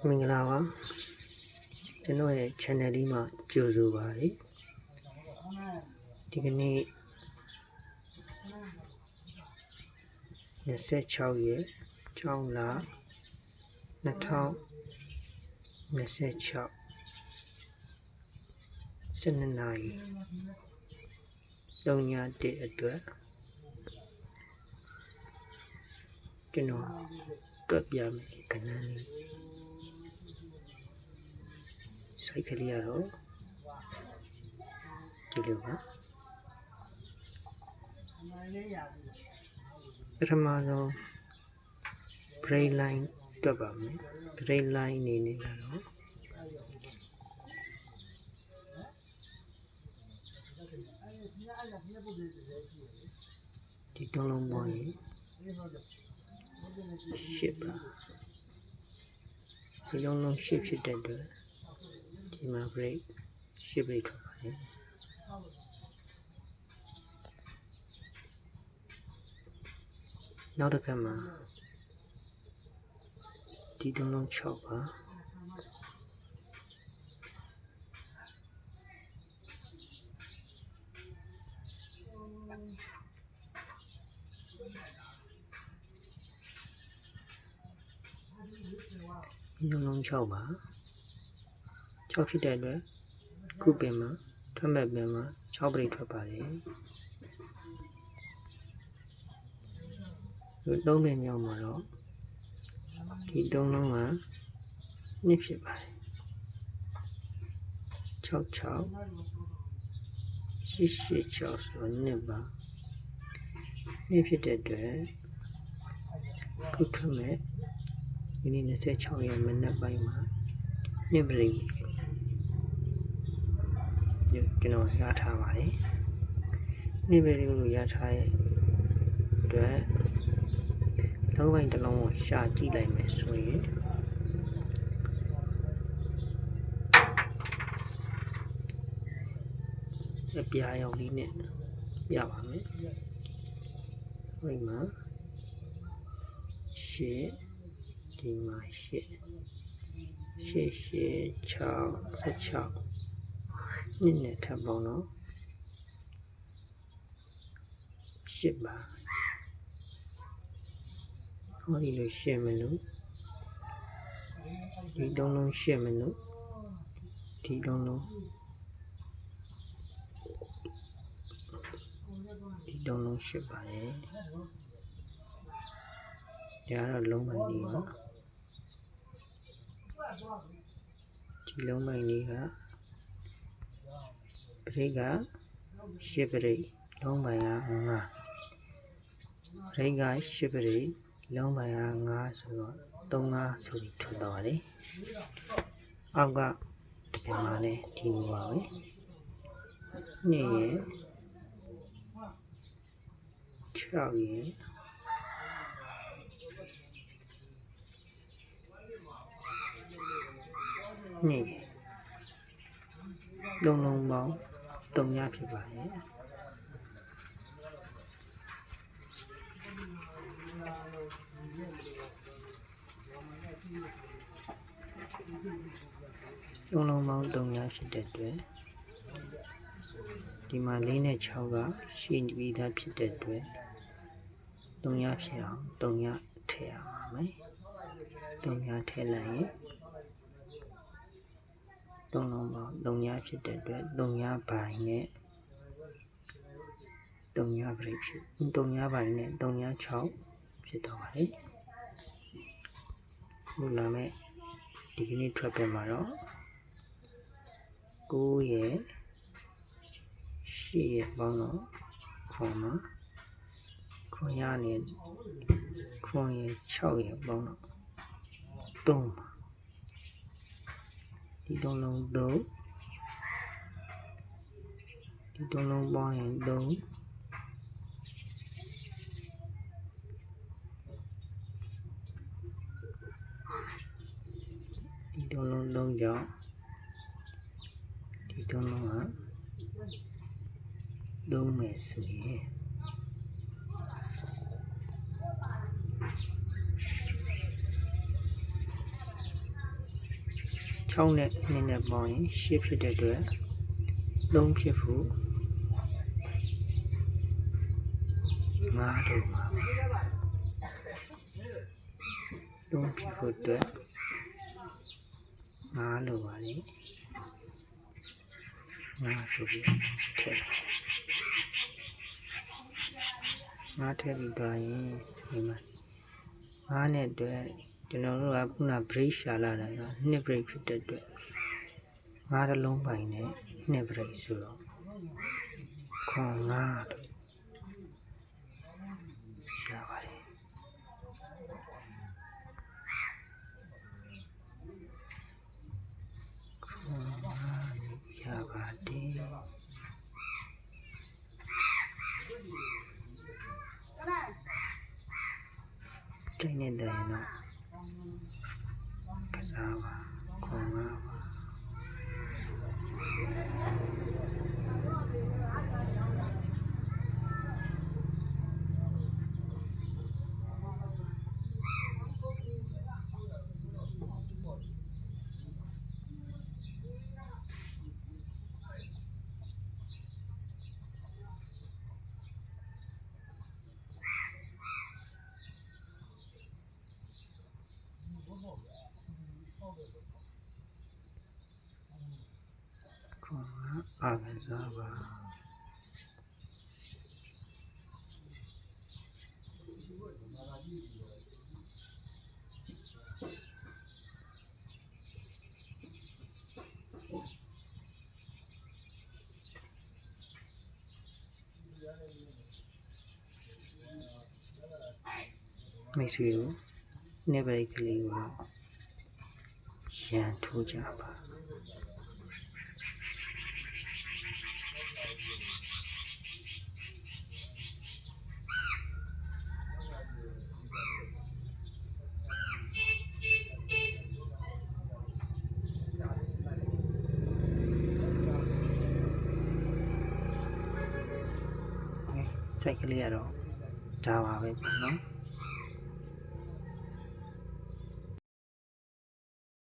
မင်္ဂလာပါကျွန်တော်ရဲ့ channel လေးမှာကြိုဆိုပါရစေဒီကနေ့26ရက်6လ2026 12နာရီ3ည1အတွက်ကျွန်တော်တွက်ပြမယ်ခဏလေးစိုက်ကလေးရတော့ဒီလိုပါပထမဆုံး brain line တွက်ပါမယ် brain line အနေနဲ့ကတော့ဒီသုံးလုံးပေါ်ရင်8ပါဒီလုံးလုံး8ဖြစ်တဲ့အတွက်ဒီမှာ break 8 break ထွက်ပါတယ်နောက်တစ်ခါမှာဒီသုံးလုံး6ပါဒီလုံး6ပါ6ဖြစ်တဲ့အတွက်ခုပင်မှာထွက်မဲ့ပင်မှာ6 break ထွက်ပါတယ်ဒီ3ပင်မြောက်မှာတော့ဒီ3လုံးက2ဖြစ်ပါတယ်6 6 8 8 6ဆိုတော့2ပါ2ဖြစ်တဲ့အတွက်ခုထွက်မဲ့ဒီနေ့26ရက်မိနစ်ပိုင်းမှာ2 break ကျွန်တော်ရထားပါတယ်2 break ကိုရထားရဲ့အတွက်လုံးပိုင်းတစ်လုံးကိုရှာကြည့်လိုက်မယ်ဆိုရင်အပြာရောင်လေးနဲ့ရပါမယ်ဒီမှာ8ဒီမှာ8 6 16နဲ့ထပ်ပေါင်းတော့8ပါဟောဒီလို8မိနစ်ဒီ3လုံး8မိနစ်ဒီ3လုံးဒီ3လုံး8ပါတယ်ဒါကတော့လုံးပိုင်းလေးပါဒီလုံးပိုင်းလေးကပရိတ်က8ပရိတ်လုံးပိုင်းက5ပရိတ်က8ပရိတ်လုံးပိုင်းက5ဆိုတော့35ဆိုပြီးထွက်သွားပါတယ်အောက်ကဒီမှာလည်းဒီလိုပါပဲ2ရယ်6ရယ်2လုံးပေါင်း3ညဖြစ်ပါတယ်သုံးလုံးပေါင်း3ညဖြစ်တဲ့အတွက်ဒီမှာ4နဲ့6ကရှိပြီးသားဖြစ်တဲ့အတွက်3ညဖြစ်အောင်3ညထည့်ရပါမယ်3ညထည့်လိုက်ရင်သုံးလုံးပေါင်း3ညဖြစ်တဲ့အတွက်3ညပိုင်းနဲ့3ည break ဖြစ်3ညပိုင်းနဲ့3ည6ဖြစ်တော့ပါတယ်ခုလာမဲ့ဒီကနေ့ထွက်ပြန်မှာတော့9ရယ်10ရယ်ပေါင်းတော့ခွန်မှာခွန်ရနဲ့ခွန်ရယ်6ရယ်ပေါင်းတော့3ပါဒီ3လုံး3ဒီ3လုံးပေါင်းရင်3ဒီ3လုံး3ကြောင့်ဒီ3လုံးက3မယ်ဆိုရင် 6နဲ့2နဲ့ပေါင်းရင်10ဖြစ်တဲ့အတွက်3ဖြစ်ဖို့5တို့မှာ3ဖြစ်ဖို့အတွက်5လိုပါလေ5ဆိုပြီးထည့်5ထည့်ပြီးတော့ရင်ဒီမှာ5နဲ့အတွက်ကျွန်တော်တို့ကခုန break ရှာလာတာက2 break ဖြစ်တဲ့အတွက်5တစ်လုံးပိုင်နဲ့2 break ဆိုတော့ခွန်5လို့ရှာပါတယ်ရပါတယ်တိုင်းနေတဲ့ရင်တော့ကစားပါခွန်ပါအားကစားပါမိတ်ဆွေတို့နေ့ပရိကလေးကိုရန်ထိုးကြပါစိုက်ကလေးကတော့ဒါပါပဲပေါ့နော်